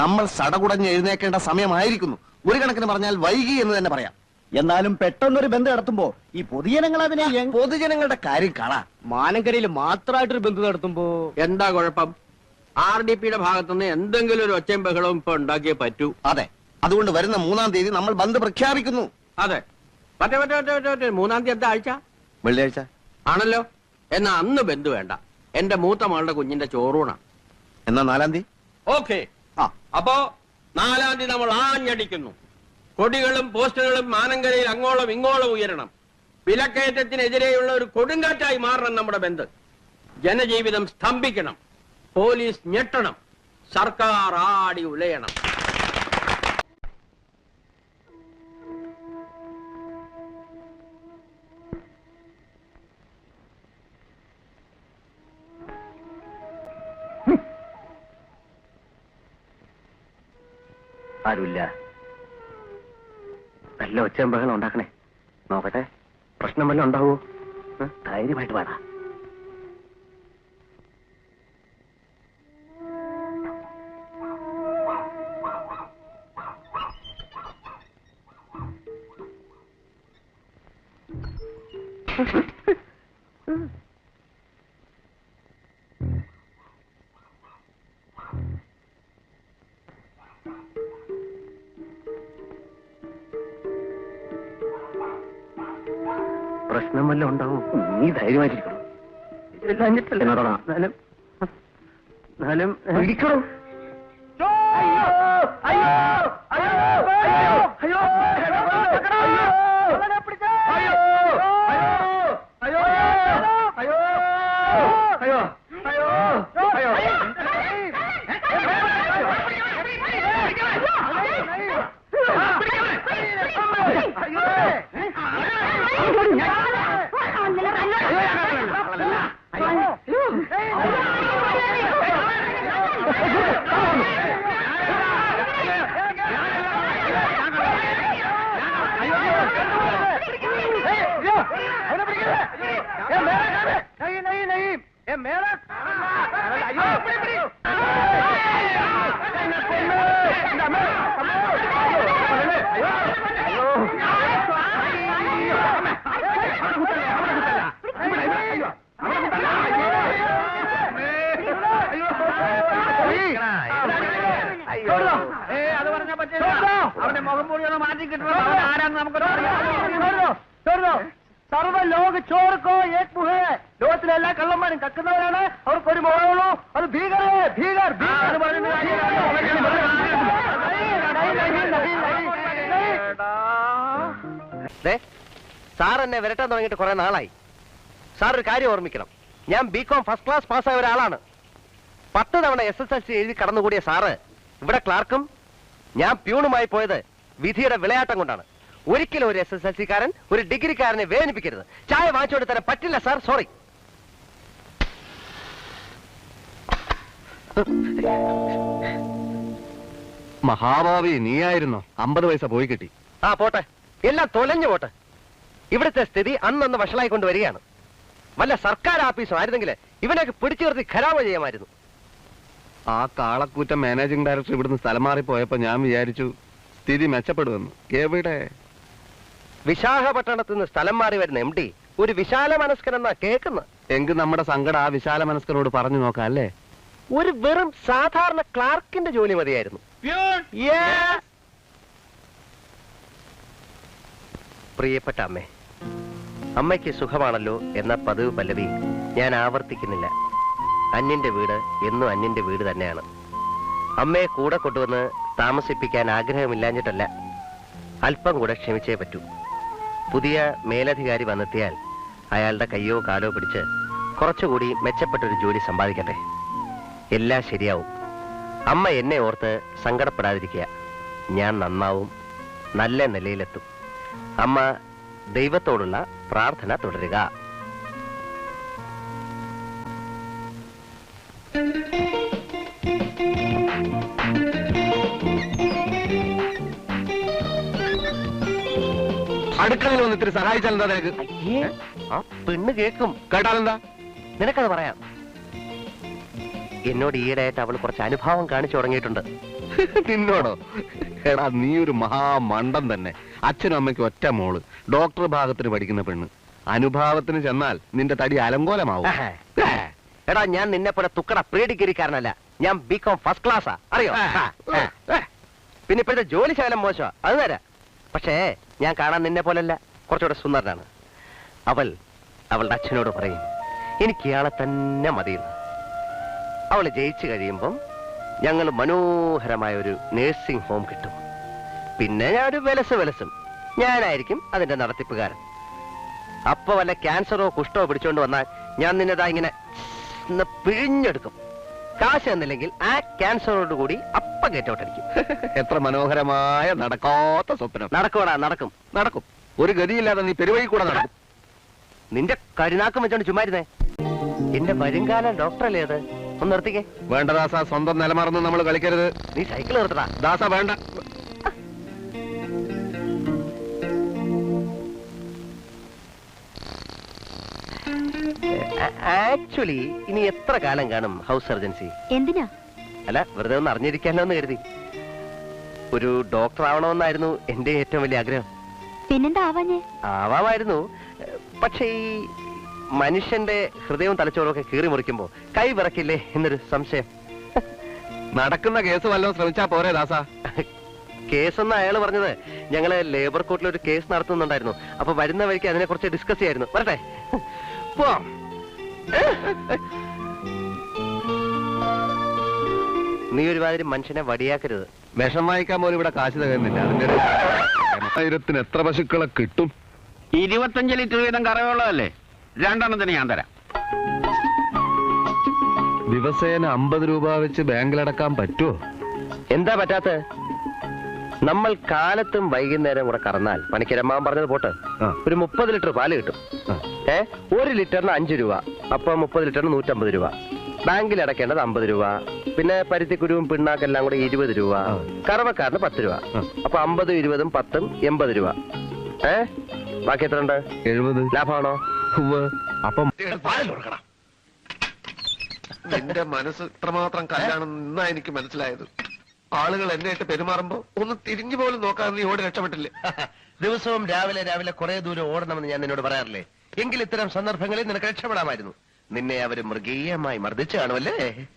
നമ്മൾ സടകുടഞ്ഞ് എഴുന്നേക്കേണ്ട സമയമായിരിക്കുന്നു. ഒരു കണക്കിന് പറഞ്ഞാൽ വൈകി എന്ന് തന്നെ പറയാം. എന്നാലും പെട്ടെന്നൊരു ബന്ധം നടത്തുമ്പോ ഈ പൊതുജനങ്ങൾ അതിനെ പൊതുജനങ്ങളുടെ കാര്യം കാണാ. മാനങ്കരയിൽ മാത്രമായിട്ടൊരു ബന്ധം നടത്തുമ്പോ എന്താ കുഴപ്പം? RDPയുടെ ഭാഗത്തുനിന്ന് എന്തെങ്കിലും ഒരു ഒച്ചയും ബഹളവും ഇപ്പൊ ഉണ്ടാക്കിയേ പറ്റൂ. അതെ, അതുകൊണ്ട് വരുന്ന 3-ാം തീയതി നമ്മൾ ബന്ദ് പ്രഖ്യാപിക്കുന്നു. അതെ, മറ്റേ 3-ാം തീയതി എന്താ ആഴ്ച? വെള്ളിയാഴ്ച ആണല്ലോ. എന്നാ അന്ന് ബന്ധു വേണ്ട, എന്റെ മൂത്ത മകളുടെ കുഞ്ഞിന്റെ ചോറൂണാ. എന്നാ 4-ാം തീയതി ഓക്കെ. അപ്പോ 4-ാം തീയതി നമ്മൾ ആഞ്ഞടിക്കുന്നു. കൊടികളും പോസ്റ്ററുകളും മാനങ്കരയിൽ അങ്ങോളം ഇങ്ങോളം ഉയരണം. വിലക്കയറ്റത്തിനെതിരെയുള്ള ഒരു കൊടുങ്കാറ്റായി മാറണം നമ്മുടെ ബന്ദ്. ജനജീവിതം സ്തംഭിക്കണം, പോലീസ് ഞെട്ടണം, സർക്കാർ ആടി ഉലയണം. ആരുമില്ല. നല്ല ഒച്ചയും ബഹളം ഉണ്ടാക്കണേ. നോക്കട്ടെ, പ്രശ്നം വല്ലതും ഉണ്ടാവോ? ധൈര്യമായിട്ട് പാടാ. പ്രശ്നം വല്ലതും ഉണ്ടാവും. നീ ധൈര്യമായിരിക്കണം. പിടിക്കണോ? അവന്റെ മുഖം പൊടിയൊന്ന് മാറ്റി കിട്ടണം. ആരാന്ന് നമുക്ക് സർവ്വലോക ചോർക്കോ ഏക് മുഹേ. ലോകത്തിലെ എല്ലാ കള്ളന്മാരും കക്കുന്നവരാണ്. അവർക്കൊരു മുഖമുള്ളൂ, അത് ഭീകരേ ഭീകർ. സാർ എന്നെ വരട്ടാൻ തുടങ്ങിയിട്ട് കുറെ നാളായി. സാർ ഒരു കാര്യം ഓർമ്മിക്കണം, ഞാൻ BCom ഫസ്റ്റ് ക്ലാസ് പാസ്സായ ഒരാളാണ്. 10 തവണ SSLC എഴുതി കടന്നുകൂടിയ സാറ് ഇവിടെ ക്ലാർക്കും ഞാൻ പ്യൂണുമായി പോയത് വിധിയുടെ വിളയാട്ടം കൊണ്ടാണ്. ഒരിക്കലും ഒരു SSLC-കാരൻ ഒരു ഡിഗ്രിക്കാരനെ വേദനിപ്പിക്കരുത്. ചായ വാങ്ങിച്ചോണ്ട് തരാൻ പറ്റില്ല സാർ, സോറി. മഹാഭാവി നീയായിരുന്നോ? 50 പൈസ പോയി കിട്ടി. ആ പോട്ടെ, എല്ലാം തൊലഞ്ഞു പോട്ടെ. ഇവിടുത്തെ സ്ഥിതി അന്നന്ന് വഷളായിക്കൊണ്ട് വരികയാണ്. വല്ല സർക്കാർ ആഫീസും ആയിരുന്നെങ്കിൽ ഇവനൊക്കെ പിടിച്ചു നിർത്തി ഖരാമ ചെയ്യാമായിരുന്നു. ആ കാളക്കൂറ്റ മാനേജിംഗ് ഡയറക്ടർ ഇവിടുന്ന് സ്ഥലം മാറിപ്പോയപ്പോ ഞാൻ വിചാരിച്ചു സ്ഥിതി മെച്ചപ്പെടുമെന്ന്. എവിടെ? വിശാഖപട്ടണത്ത് നിന്ന് സ്ഥലം മാറി വരുന്ന MD ഒരു വിശാല മനസ്കനെന്നാ കേൾക്കുന്നത്. എങ്കിൽ നമ്മുടെ സങ്കടം ആ വിശാല മനസ്കനോട് പറഞ്ഞു നോക്കാം അല്ലേ? ഒരു വെറും സാധാരണ ക്ലാർക്കിന്റെ ജോലി മതിയായിരുന്നു. പ്രിയപ്പെട്ട അമ്മേ, അമ്മയ്ക്ക് സുഖമാണല്ലോ എന്ന പതിവ് പല്ലവി ഞാൻ ആവർത്തിക്കുന്നില്ല. അന്യന്റെ വീട് എന്നും അന്യന്റെ വീട് തന്നെയാണ്. അമ്മയെ കൂടെ കൊണ്ടുവന്ന് താമസിപ്പിക്കാൻ ആഗ്രഹമില്ലാഞ്ഞിട്ടല്ല, അല്പം കൂടെ ക്ഷമിച്ചേ പറ്റൂ. പുതിയ മേലധികാരി വന്നെത്തിയാൽ അയാളുടെ കയ്യോ കാലോ പിടിച്ച് കുറച്ചുകൂടി മെച്ചപ്പെട്ടൊരു ജോലി സമ്പാദിക്കട്ടെ. എല്ലാം ശരിയാവും. അമ്മ എന്നെ ഓർത്ത് സങ്കടപ്പെടാതിരിക്കുക. ഞാൻ നന്നാവും, നല്ല നിലയിലെത്തും. അമ്മ ദൈവത്തോടുള്ള പ്രാർത്ഥന തുടരുക. അടുക്കളയിൽ വന്ന് ഇത്തിരി സഹായിച്ചാൽ എന്താ നിനക്ക്? ആ പെണ്ണ് കേൾക്കും. കേട്ടാലെന്താ? നിനക്കത് പറയാം. എന്നോട് ഈയിടെയായിട്ട് അവൾ കുറച്ച് അനുഭാവം കാണിച്ചു തുടങ്ങിയിട്ടുണ്ട്. നിന്നോടോ? എടാ നീ ഒരു മഹാമണ്ടൻ തന്നെ. അച്ഛനും അമ്മയ്ക്കും ഒറ്റ മോള്, ഡോക്ടർ ഭാഗത്തിന് പഠിക്കുന്ന പെണ്ണ്. അനുഭാവത്തിന് ചെന്നാൽ നിന്റെ തടി അലങ്കോലമാവും. എടാ ഞാൻ നിന്നെ പോലെ തുക്കട പ്രീ ഡിഗ്രിക്കാരനല്ല, ഞാൻ ബികോം ഫസ്റ്റ് ക്ലാസ്സാ, അറിയോ? പിന്നെ ഇപ്പോഴത്തെ ജോലി ശകലം മോശമാ, അത് തരാ. പക്ഷേ ഞാൻ കാണാൻ നിന്നെ പോലല്ല, കുറച്ചുകൂടെ സുന്ദരനാണ്. അവളുടെ അച്ഛനോട് പറയും എനിക്ക് ഇയാളെ തന്നെ മതിയെന്ന്. അവള് ജയിച്ചു കഴിയുമ്പം ഞങ്ങൾ മനോഹരമായ ഒരു നേഴ്സിംഗ് ഹോം കിട്ടും. പിന്നെ ഞാൻ ഒരു വിലസും ഞാനായിരിക്കും അതിന്റെ നടത്തിപ്പുകാരൻ. അപ്പൊ വല്ല ക്യാൻസറോ കുഷ്ടോ പിടിച്ചോണ്ട് വന്നാൽ ഞാൻ നിന്നെതാ ഇങ്ങനെ പിഴിഞ്ഞെടുക്കും. കാശ് എന്നില്ലെങ്കിൽ ആ ക്യാൻസറോട് കൂടി അപ്പ ഗേറ്റോട്ടടിക്കും. എത്ര മനോഹരമായ നടക്കാത്ത സ്വപ്നം. നടക്കൂടാ, നടക്കും. ഒരു ഗതിയില്ലാതെ നീ പെരുവഴി കൂടെ നടക്കും. നിന്റെ കരുനാക്കം വെച്ചോണ്ട് ചുമ്മാരുന്നേ. എന്റെ വരുംകാലം ഡോക്ടറല്ലേ അത്? ഒന്ന് നിർത്തിക്കേ. വേണ്ട ദാസ, സ്വന്തം നിലമറന്ന് നമ്മൾ കളിക്കരുത്. നീ സൈക്കിൾ നിർത്തടാ. ദാസ വേണ്ട. ആക്ച്വലി ഇനി എത്ര കാലം കാണും ഹൗസ് സർജൻസി? എന്തിനാ? അല്ല, വെറുതെ ഒന്ന് അറിഞ്ഞിരിക്കാനോ എന്ന് കരുതി. ഒരു ഡോക്ടർ ആവണമെന്നായിരുന്നു എന്റെ ഏറ്റവും വലിയ ആഗ്രഹം. പിന്നെന്താ ആവാഞ്ഞേ? ആവാമായിരുന്നു. പക്ഷേ ഈ മനുഷ്യന്റെ ഹൃദയവും തലച്ചോറും ഒക്കെ കീറി മുറിക്കുമ്പോ കൈ വിറക്കില്ലേ എന്നൊരു സംശയം. നടക്കുന്ന കേസ് വല്ലതും ശ്രമിച്ചാ പോരെ ദാസ? കേസെന്ന് അയാൾ പറഞ്ഞത് ഞങ്ങള് ലേബർ കോർട്ടിൽ ഒരു കേസ് നടത്തുന്നുണ്ടായിരുന്നു. അപ്പൊ വരുന്ന വഴിക്ക് അതിനെ കുറിച്ച് ഡിസ്കസ് ചെയ്യായിരുന്നു. വരട്ടെ, പോവാം. നീ ഒരുമാതിരി മനുഷ്യനെ വടിയാക്കരുത്. വിഷം വാങ്ങിക്കാൻ പോലും ഇവിടെ കാശ് തകരുന്നില്ല. അതിന്റെ 1000-ന് എത്ര പശുക്കളെ കിട്ടും? 25 ലിറ്റർ വീതം കറവുള്ളതല്ലേ? 2 ഞാൻ തരാം. ദിവസേന 50 രൂപ വെച്ച് ബാങ്കിലടക്കാൻ പറ്റുമോ? എന്താ പറ്റാത്ത? നമ്മൾ കാലത്തും വൈകുന്നേരം കൂടെ കറന്നാൽ പണിക്കരമ്മാൻ പറഞ്ഞത് പോട്ട് ഒരു 30 ലിറ്റർ പാല് കിട്ടും. 1 ലിറ്ററിന് 5 രൂപ. അപ്പൊ 30 ലിറ്ററിന് 150 രൂപ. ബാങ്കിൽ അടയ്ക്കേണ്ടത് 50 രൂപ. പിന്നെ പരുത്തിക്കുരുവും പിണ്ണാക്കെല്ലാം കൂടെ 20 രൂപ. കറവക്കാരന് 10 രൂപ. അപ്പൊ 50, 20, 10, 80 രൂപ. ബാക്കി എത്ര ഉണ്ട്? 70. ലാഭമാണോ? അപ്പം നിന്റെ മനസ്സ് ഇത്രമാത്രം കല്ലാണെന്ന് ഇന്നാ എനിക്ക് മനസ്സിലായത്. ആളുകൾ എന്നെയായിട്ട് പെരുമാറുമ്പോ ഒന്ന് തിരിഞ്ഞു പോലും നോക്കാതെ നീ ഓടി രക്ഷപ്പെട്ടില്ലേ? ദിവസവും രാവിലെ കുറെ ദൂരം ഓടണമെന്ന് ഞാൻ നിന്നോട് പറയാറില്ലേ? എങ്കിൽ ഇത്തരം സന്ദർഭങ്ങളിൽ നിനക്ക് രക്ഷപ്പെടാമായിരുന്നു. നിന്നെ അവര് മൃഗീയമായി മർദ്ദിച്ചു കാണുമല്ലേ?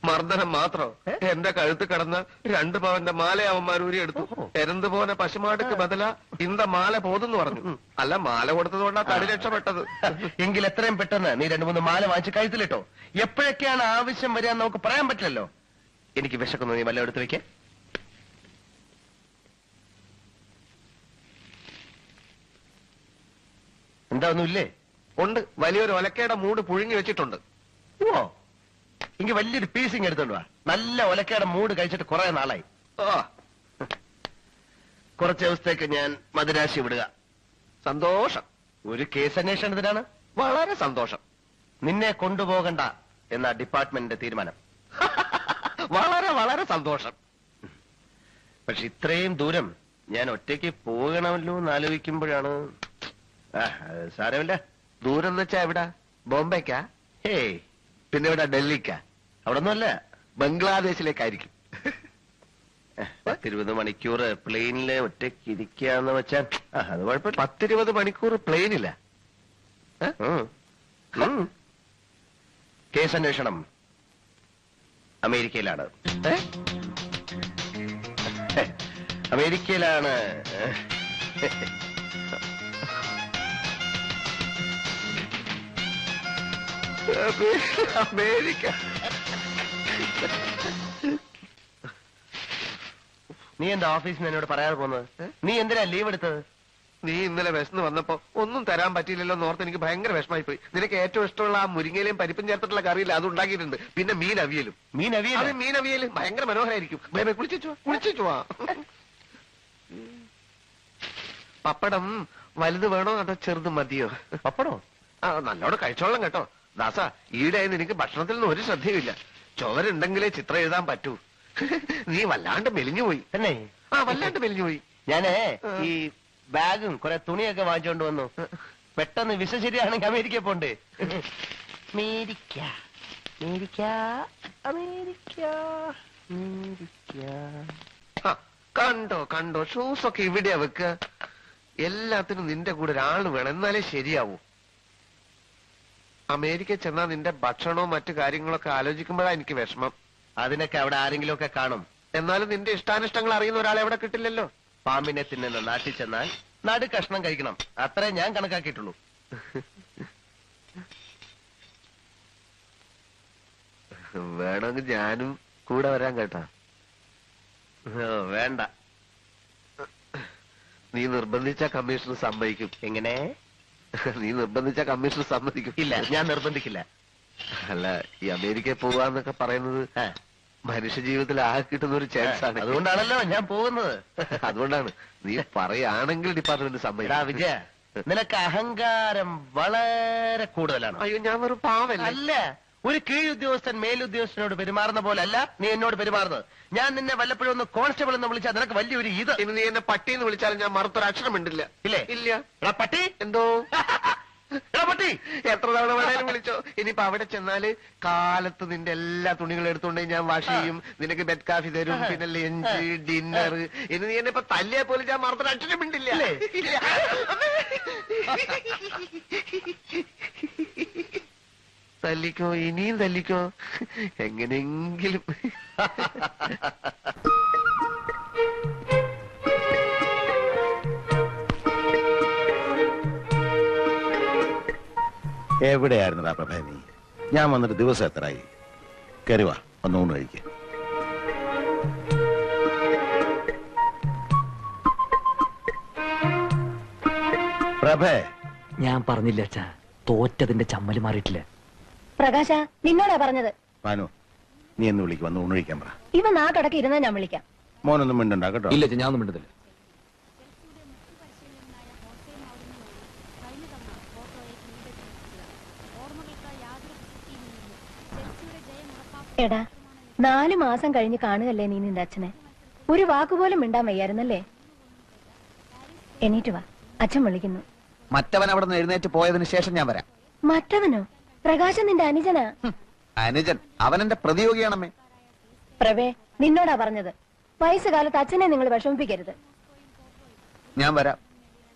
മർദ്ദനം മാത്രോ? എന്റെ കഴുത്ത് കടന്ന് 2 പവന്റെ മാല അവന്മാർ ഊരിയെടുത്തു. എരന്ത് പോന പശുമാടുക്ക് ബദല ഇന്ത മാല പോതെന്ന് പറഞ്ഞു. അല്ല, മാല കൊടുത്തത് കൊണ്ടാ തടി രക്ഷപ്പെട്ടത്. എങ്കിൽ എത്രയും പെട്ടെന്ന് നീ 2-3 മാല വാങ്ങിച്ച് കഴുത്തിലിട്ടോ. എപ്പോഴൊക്കെയാണ് ആവശ്യം വരിക നമുക്ക് പറയാൻ പറ്റില്ലല്ലോ. എനിക്ക് വിശക്കുന്നു, നീ വല്ല എടുത്ത് വെക്കേ. എന്താ ഒന്നുമില്ലേ? ഉണ്ട്, വലിയൊരു ഒലക്കയുടെ മൂട് പുഴുങ്ങി വെച്ചിട്ടുണ്ട്. ഓ, എങ്കിൽ വലിയൊരു പീസിങ് എടുത്തോണ്ട് വാ. നല്ല ഒലക്കയുടെ മൂട് കഴിച്ചിട്ട് കുറെ നാളായി. കുറച്ച് ദിവസത്തേക്ക് ഞാൻ മദിരാശി വിടുക. സന്തോഷം. ഒരു കേസ് അന്വേഷണത്തിനാണ്. വളരെ സന്തോഷം. നിന്നെ കൊണ്ടുപോകണ്ട എന്ന ഡിപ്പാർട്ട്മെന്റിന്റെ തീരുമാനം. വളരെ വളരെ സന്തോഷം. പക്ഷെ ഇത്രയും ദൂരം ഞാൻ ഒറ്റയ്ക്ക് പോകണമല്ലോ എന്ന് ആലോചിക്കുമ്പോഴാണ്. സാരമില്ല. ദൂരം എന്ന് വെച്ചാ എവിടാ? ബോംബെക്കാ? ഹേയ്, പിന്നെ എവിടാ? ഡൽഹിക്കാ? അവിടെ ഒന്നുമല്ല, ബംഗ്ലാദേശിലേക്കായിരിക്കും. 20 മണിക്കൂർ പ്ലെയിനില് ഒറ്റയ്ക്ക് ഇരിക്കാന്ന് വെച്ചാൽ അത് കുഴപ്പമില്ല. 10-20 മണിക്കൂർ പ്ലെയിനില്ല. കേസ് അന്വേഷണം അമേരിക്കയിലാണ്. അമേരിക്കയിലാണ്. അമേരിക്ക. നീ എന്താ ഓഫീസിൽ നിന്ന് എന്നോട് പറയാതെ പോകുന്നത്? നീ എന്തിനാ ലീവ് എടുത്തത്? നീ ഇന്നലെ വിശന്ന് വന്നപ്പോ ഒന്നും തരാൻ പറ്റിയില്ലല്ലോ എന്നോർത്ത് എനിക്ക് ഭയങ്കര വിഷമായി പോയി. നിനക്ക് ഏറ്റവും ഇഷ്ടമുള്ള ആ മുരിങ്ങയിലും പരിപ്പും ചേർത്തിട്ടുള്ള കറിയില്ല, അത് ഉണ്ടാക്കിയിട്ടുണ്ട്. പിന്നെ മീൻ അവിയലും. അത് മീൻ അവിയലും ഭയങ്കര മനോഹരമായിരിക്കും. കുളിച്ചു വാ. പപ്പടം വലുത് വേണോ അതോ ചെറുത് മതിയോ? പപ്പടോ? നല്ലോണം കഴിച്ചോളാം കേട്ടോ. ദാസ, ഈടായി നിനക്ക് ഭക്ഷണത്തിൽ നിന്ന് ഒരു ശ്രദ്ധയുമില്ല. ചുവരുണ്ടെങ്കിലേ ചിത്രം എഴുതാൻ പറ്റൂ. നീ വല്ലാണ്ട് മെലിഞ്ഞുപോയി. തന്നെ? വല്ലാണ്ട് മെലിഞ്ഞുപോയി. ഞാനേ ഈ ബാഗും കുറെ തുണിയൊക്കെ വാങ്ങിച്ചോണ്ട് വന്നു. പെട്ടെന്ന് വിസ ശരിയാണെങ്കിൽ അമേരിക്ക പോണ്ടേ? അമേരിക്ക അമേരിക്ക അമേരിക്ക അമേരിക്ക കണ്ടോ കണ്ടോ ഷൂസ് ഒക്കെ ഇവിടെയാ വെക്കുക. എല്ലാത്തിനും നിന്റെ കൂടെ ഒരാൾ വേണം, എന്നാലേ ശരിയാവൂ. അമേരിക്ക ചെന്നാ നിന്റെ ഭക്ഷണവും മറ്റു കാര്യങ്ങളൊക്കെ ആലോചിക്കുമ്പോഴാ എനിക്ക് വിഷമം. അതിനൊക്കെ അവിടെ ആരെങ്കിലും ഒക്കെ കാണും. എന്നാലും നിന്റെ ഇഷ്ടാനിഷ്ടങ്ങൾ അറിയുന്ന ഒരാളെ അവിടെ കിട്ടില്ലല്ലോ. പാമ്പിനെ തിന്നുന്ന നാട്ടിൽ ചെന്നാൽ നടു കഷ്ണം കഴിക്കണം, അത്രേ ഞാൻ കണക്കാക്കിയിട്ടുള്ളൂ. വേണമെങ്കിൽ ഞാനും കൂടെ വരാൻ കേട്ടാ. വേണ്ട. നീ നിർബന്ധിച്ച കമ്മീഷണർ സമ്മതിക്കും. എങ്ങനെ? നീ നിർബന്ധിച്ച കമ്മീഷണർ സമ്മതിക്കും. ഇല്ല, ഞാൻ നിർബന്ധിക്കില്ല. അല്ല, ഈ അമേരിക്കയിൽ പോവാന്നൊക്കെ പറയുന്നത് മനുഷ്യ ജീവിതത്തിൽ ആകെ കിട്ടുന്ന ഒരു ചാൻസ് ആണ്. അതുകൊണ്ടാണല്ലോ ഞാൻ പോകുന്നത്. അതുകൊണ്ടാണ്. നീ പറയുകയാണെങ്കിൽ ഡിപ്പാർട്ട്മെന്റ് സമ്മതിക്കും. വിജയ, നിനക്ക് അഹങ്കാരം വളരെ കൂടുതലാണ്. അയ്യോ, ഞാൻ വെറും പാവല്ല. അല്ല, ഒരു കീഴുദ്യോഗസ്ഥൻ മേലുദ്യോഗസ്ഥനോട് പെരുമാറുന്ന പോലെ അല്ല നീ എന്നോട് പെരുമാറുന്നത്. ഞാൻ നിന്നെ വല്ലപ്പോഴും ഒന്ന് കോൺസ്റ്റബിൾ എന്ന് വിളിച്ചാൽ നിനക്ക് വലിയൊരു ഇത്. ഇനി നീ എന്നെ പട്ടിന്ന് വിളിച്ചാലും ഞാൻ മറുത്തൊരു അക്ഷരം മിണ്ടില്ല. ഇല്ലേ? ഇല്ല. എടാ പട്ടി, എന്തോ എടാ പട്ടി, എത്ര തവണ വേണേലും വിളിച്ചോ. ഇനിയിപ്പോ അവിടെ ചെന്നാല് കാലത്ത് നിന്റെ എല്ലാ തുണികളും എടുത്തുകൊണ്ട് ഞാൻ വാഷ് ചെയ്യും, നിനക്ക് ബെഡ് കാഫി തരും, പിന്നെ ലഞ്ച് ഡിന്നർ. ഇനി നീ എന്നെ ഇപ്പൊ തല്ലിയാ പോലും ഞാൻ മറുത്തൊരു അക്ഷരം മിണ്ടില്ല. ഇല്ല. തല്ലിക്കോ, ഇനിയും തല്ലിക്കോ, എങ്ങനെയെങ്കിലും. എവിടെയായിരുന്നടാ പ്രഭേ നീ? ഞാൻ വന്നിട്ട് ദിവസം എത്രയായി? കരുവാ, ഒന്ന് ഊണ് കഴിക്ക. പ്രഭേ, ഞാൻ പറഞ്ഞില്ല അച്ഛാ, തോറ്റതിന്റെ ചമ്മല് മാറിയിട്ടില്ല. പ്രകാശ, നിന്നോടാ പറഞ്ഞത്. പാനു, നീ എന്ന് വിളിക്ക്, വന്ന് ഊണ് കഴിക്കാൻ പറ. ഇവ നാട്ടടക്കി ഇരുന്നാ ഞാൻ വിളിക്കാം. മോനൊന്നും മിണ്ടണ്ട കേട്ടോ. ഇല്ല അച്ഛാ, ഞാൻ ഒന്നും മിണ്ടുന്നില്ല. എടാ, 4 മാസം കഴിഞ്ഞ് കാണുകല്ലേ നീ നിന്റെ അച്ഛനെ. ഒരു വാക്കുപോലും മിണ്ടാൻ വയ്യായിരുന്നല്ലേ? എണീറ്റ് വാ, അച്ഛൻ വിളിക്കുന്നു. മറ്റവൻ അവിടെ നിന്ന് എഴുന്നേറ്റ് പോയതിനു ശേഷം ഞാൻ വരാം. മറ്റവനോ? പ്രകാശൻ നിന്റെ അനുജനാ. അനുജൻ അവൻ എന്റെ പ്രതിയോഗിയാണമ്മേ. പ്രവേ, നിന്നോടാ പറഞ്ഞത്. വയസ്സുകാലത്ത് അച്ഛനെ നിങ്ങൾ വിഷമിപ്പിക്കരുത്. ഞാൻ വരാം,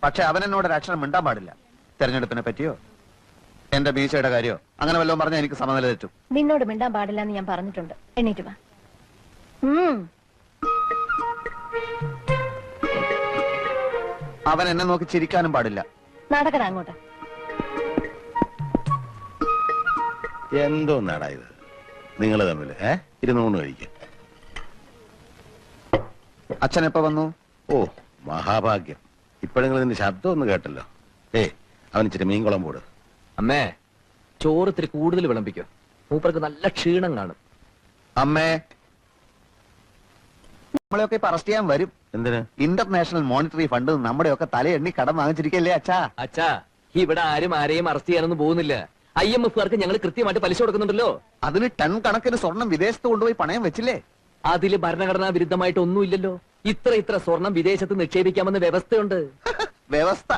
പക്ഷെ അവൻ എന്നോട് ഒരു അക്ഷരം മിണ്ടാൻ പാടില്ല. തെരഞ്ഞെടുപ്പിനെ പറ്റിയോ എന്റെ മീശയുടെ കാര്യോ അങ്ങനെ വല്ലതും പറഞ്ഞാൽ എനിക്ക് സമനില തെറ്റും. നിന്നോട് മിണ്ടാൻ പാടില്ല എന്ന് ഞാൻ പറഞ്ഞിട്ടുണ്ട്. എണീറ്റ് വാ. അവൻ എന്നെ നോക്കി ചിരിക്കാനും പാടില്ല. നടക്കടാ അങ്ങോട്ട്. എന്തോ നാടാ ഇത് നിങ്ങൾ തമ്മിൽ? ഇരുന്ന് ഊണ് കഴിക്ക. അച്ഛൻ എപ്പോ വന്നു? ഓ, മഹാഭാഗ്യം. ഇപ്പോഴെങ്കിലും നിന്റെ ശബ്ദം ഒന്ന് കേട്ടല്ലോ. അവൻ ഇച്ചിരി മീൻകുളം പോട്. അമ്മേ, ചോറ് ഇത്തിരി കൂടുതൽ വിളമ്പിക്കോ. മൂപ്പർക്ക് നല്ല ക്ഷീണം കാണും. അമ്മേ, നമ്മളെയൊക്കെ ഇപ്പൊ അറസ്റ്റ് ചെയ്യാൻ വരും. എന്തിന്? ഇന്റർനാഷണൽ മോണിറ്ററി ഫണ്ട് നമ്മുടെയൊക്കെ തലയെണ്ണി കടം വാങ്ങിച്ചിരിക്കല്ലേ അച്ഛാ? അച്ഛാ, ഇവിടെ ആരും ആരെയും അറസ്റ്റ് ചെയ്യാനൊന്നും പോകുന്നില്ല. IMF-കാർക്ക് ഞങ്ങൾ കൃത്യമായിട്ട് പലിശ കൊടുക്കുന്നുണ്ടല്ലോ. അതിന് ടൺ കണക്കിന് സ്വർണം വിദേശത്ത് കൊണ്ടുപോയി പണയം വെച്ചില്ലേ? അതില് ഭരണഘടനാ വിരുദ്ധമായിട്ട് ഒന്നുമില്ലല്ലോ. ഇത്ര സ്വർണം വിദേശത്ത് നിക്ഷേപിക്കാമെന്ന് വ്യവസ്ഥയുണ്ട്. വ്യവസ്ഥ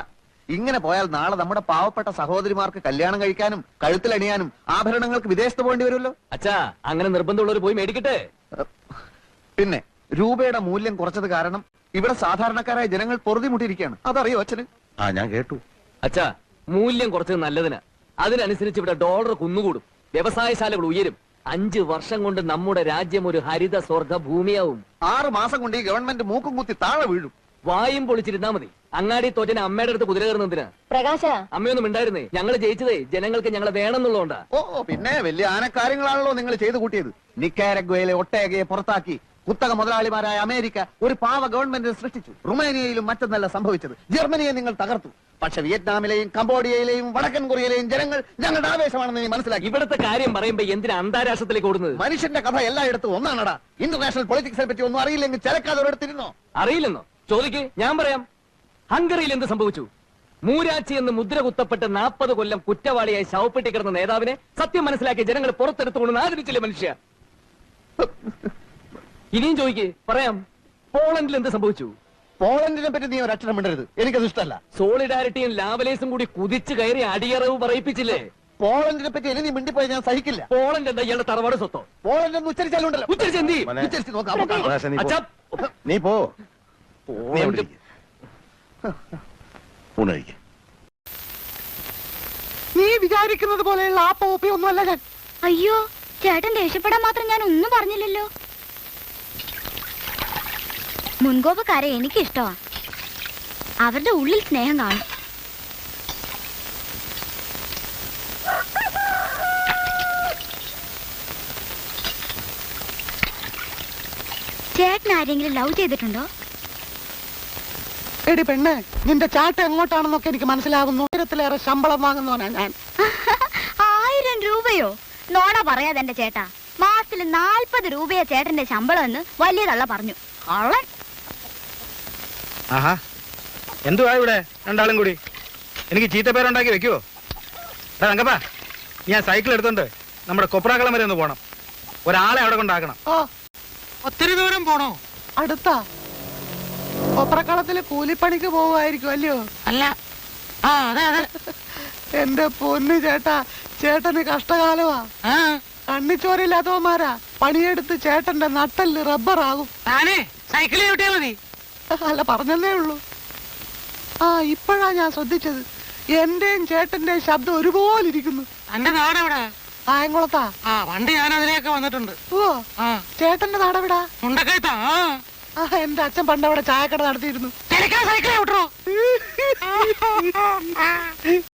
ഇങ്ങനെ പോയാൽ നാളെ നമ്മുടെ പാവപ്പെട്ട സഹോദരിമാർക്ക് കല്യാണം കഴിക്കാനും കഴുത്തിലണിയാനും ആഭരണങ്ങൾക്ക് വിദേശത്ത് പോകേണ്ടി വരുമല്ലോ. അച്ഛാ, അങ്ങനെ നിർബന്ധമുള്ളവർ പോയി മേടിക്കട്ടെ. പിന്നെ രൂപയുടെ മൂല്യം കുറച്ചത് കാരണം ഇവിടെ സാധാരണക്കാരായ ജനങ്ങൾ പൊറുതിമുട്ടിയിരിക്കുകയാണ്. അതറിയോ അച്ഛന്? ഞാൻ കേട്ടു. അച്ഛാ, മൂല്യം കുറച്ചത് നല്ലതിന്. അതിനനുസരിച്ച് ഇവിടെ ഡോളർ കുന്നുകൂടും, വ്യവസായശാലകൾ ഉയരും. 5 വർഷം കൊണ്ട് നമ്മുടെ രാജ്യം ഒരു ഹരിത സ്വർഗ ഭൂമിയാവും. 6 മാസം കൊണ്ട് ഈ ഗവൺമെന്റ് മൂക്കും കുത്തി താഴെ വീഴും. വായും പൊളിച്ചിരുന്നാ മതി. അങ്ങാടി തോറ്റന് അമ്മയുടെ അടുത്ത് കുതിര കയറുന്നതിന്. പ്രകാശ, അമ്മയൊന്നും ഉണ്ടായിരുന്നേ. ഞങ്ങൾ ജയിച്ചതേ ജനങ്ങൾക്ക് ഞങ്ങളെ വേണമെന്നുള്ളതുകൊണ്ടാ. ഓ, പിന്നെ വലിയ ആനക്കാര്യങ്ങളാണല്ലോ നിങ്ങൾ ചെയ്തു കൂട്ടിയത്. നിക്കാരഗ്വയിലെ ഒട്ടേകയെ പുറത്താക്കി കുത്തക മുതലാളിമാരായ അമേരിക്ക ഒരു പാവ ഗവൺമെന്റിനെ സൃഷ്ടിച്ചു. റുമേനിയയിലും മറ്റൊന്നല്ല സംഭവിച്ചത്. ജർമ്മനിയെ നിങ്ങൾ തകർത്തു. പക്ഷെ വിയറ്റ്നാമിലെയും കംബോഡിയയിലെയും വടക്കൻ കൊറിയയിലെയും ജനങ്ങൾ ഞങ്ങളുടെ ആവേശമാണെന്ന് നീ മനസ്സിലാക്കി. ഇവിടുത്തെ കാര്യം പറയുമ്പോ എന്തിനാ അന്താരാഷ്ട്രത്തിലേക്ക് ഓടുന്നത്? മനുഷ്യന്റെ കഥ എല്ലായിടത്തും ഒന്നാണടാ. ഇന്റർനാഷണൽ പൊളിറ്റിക്സിനെ പറ്റി ഒന്നും അറിയില്ലെങ്കിൽ ചിലക്കാതെ ഒരിടത്തിരുന്നോ? അറിയില്ലെന്നോ? ചോദിക്ക്, ഞാൻ പറയാം. ഹംഗറിയിൽ എന്ത് സംഭവിച്ചു? മൂരാച്ചി എന്ന് മുദ്ര കുത്തപ്പെട്ട് 40 കൊല്ലം കുറ്റവാളിയായി ശവപ്പെട്ടി കിടന്ന നേതാവിനെ സത്യം മനസ്സിലാക്കിയ ജനങ്ങൾ പുറത്തെടുത്തുകൊണ്ട് ആദരിച്ചില്ലേ മനുഷ്യ? ഇനിയും ചോദിക്ക്, പറയാം. പോളണ്ടിൽ എന്ത് സംഭവിച്ചു? പോളണ്ടിനെ പറ്റി നീ ഒരക്ഷരം മിണ്ടരുത്, എനിക്കത് ഇഷ്ടമല്ല. സോളിഡാരിറ്റിയും ലാവലേസും കൂടി കുതിച്ചു കയറി അടിയറവ് പറയിപ്പിച്ചില്ലേ? പോളണ്ടിനെ പറ്റി ഇനി നീ മിണ്ടിപ്പോയി ഞാൻ സഹിക്കില്ല. പോളണ്ട് എന്താ ഇയാളുടെ തറവാട് സ്വത്തോ? പോളണ്ട് എന്ന് ഉച്ചരിച്ചാലുണ്ടല്ലോ. ഉച്ചരിച്ച് എന്ത് ചെയ്യും? ഉച്ചരിച്ച് നോക്കാം. നീ പോ. നീ അവിടെ ഇരിക്ക്. ഊണ് കഴിക്ക്. നീ വിചാരിക്കുന്നത് പോലെയുള്ള ആ പോപ്പിയൊന്നുമല്ല ഞാൻ. അയ്യോ ചേട്ടൻ ദേഷ്യപ്പെടാൻ മാത്രം ഞാൻ ഒന്നും പറഞ്ഞില്ലല്ലോ. മുൻകോപക്കാരെ എനിക്കിഷ്ടമാ. അവരുടെ ഉള്ളിൽ സ്നേഹം കാണും. ചേട്ടൻ ആരെങ്കിലും ലവ് ചെയ്തിട്ടുണ്ടോ? എടി പെണ്ണ്, നിന്റെ ചാട്ട എങ്ങോട്ടാണെന്നൊക്കെ എനിക്ക് മനസ്സിലാകുന്നു. 1000-ലേറെ ശമ്പളം വാങ്ങുന്നവനാ ഞാൻ. 1000 രൂപയോ? നോണ പറയാതെ എന്റെ ചേട്ടാ. മാസത്തിൽ 40 രൂപയാ ചേട്ടന്റെ ശമ്പളം എന്ന് വലിയ തള്ള പറഞ്ഞു. കള്ളൻ. ആഹാ, എന്തുവാ ഇവിടെ രണ്ടാളും കൂടി? എനിക്ക് ചീത്തപ്പേരുണ്ടാക്കി വെക്കുവോ? തങ്കപ്പാ, ഞാൻ സൈക്കിൾ എടുത്തോണ്ട് നമ്മുടെ കൊപ്രാക്കളം വരെ ഒന്ന് പോണം. ഒരാളെ അവിടെ കൊണ്ടാക്കണം. ഒത്തിരി ദൂരം പോണോ? അടുത്താ. കൊപ്രക്കളത്തില് കൂലിപ്പണിക്ക് പോവുമായിരിക്കും അല്ലയോ? അല്ല. അതെ. എന്റെ പൊന്നു ചേട്ടാ, ചേട്ടന് കഷ്ടകാലമാ. കണ്ണിച്ചോരില്ലാത്തവന്മാരാ പണിയെടുത്ത് ചേട്ടന്റെ നട്ടല് റബ്ബറാകും. സൈക്കിളിൽ കിട്ടിയാ മതി. അല്ല, പറഞ്ഞതേ ഉള്ളൂ. ഇപ്പോഴാ ഞാൻ ശ്രദ്ധിച്ചത്. എന്റെയും ചേട്ടന്റെയും ശബ്ദം ഒരുപോലെ ഇരിക്കുന്നു. എന്റെ നാടെവിടാ? കായംകുളത്താ. പണ്ട് ഞാൻ അതിലേക്ക് വന്നിട്ടുണ്ട്. ഓ, ചേട്ടന്റെ നാടെവിടാ? മുണ്ടക്കയത്താ. എന്റെ അച്ഛൻ പണ്ട് അവിടെ ചായക്കട നടത്തിയിരുന്നു. സൈക്കിളെ വിട്ടോ.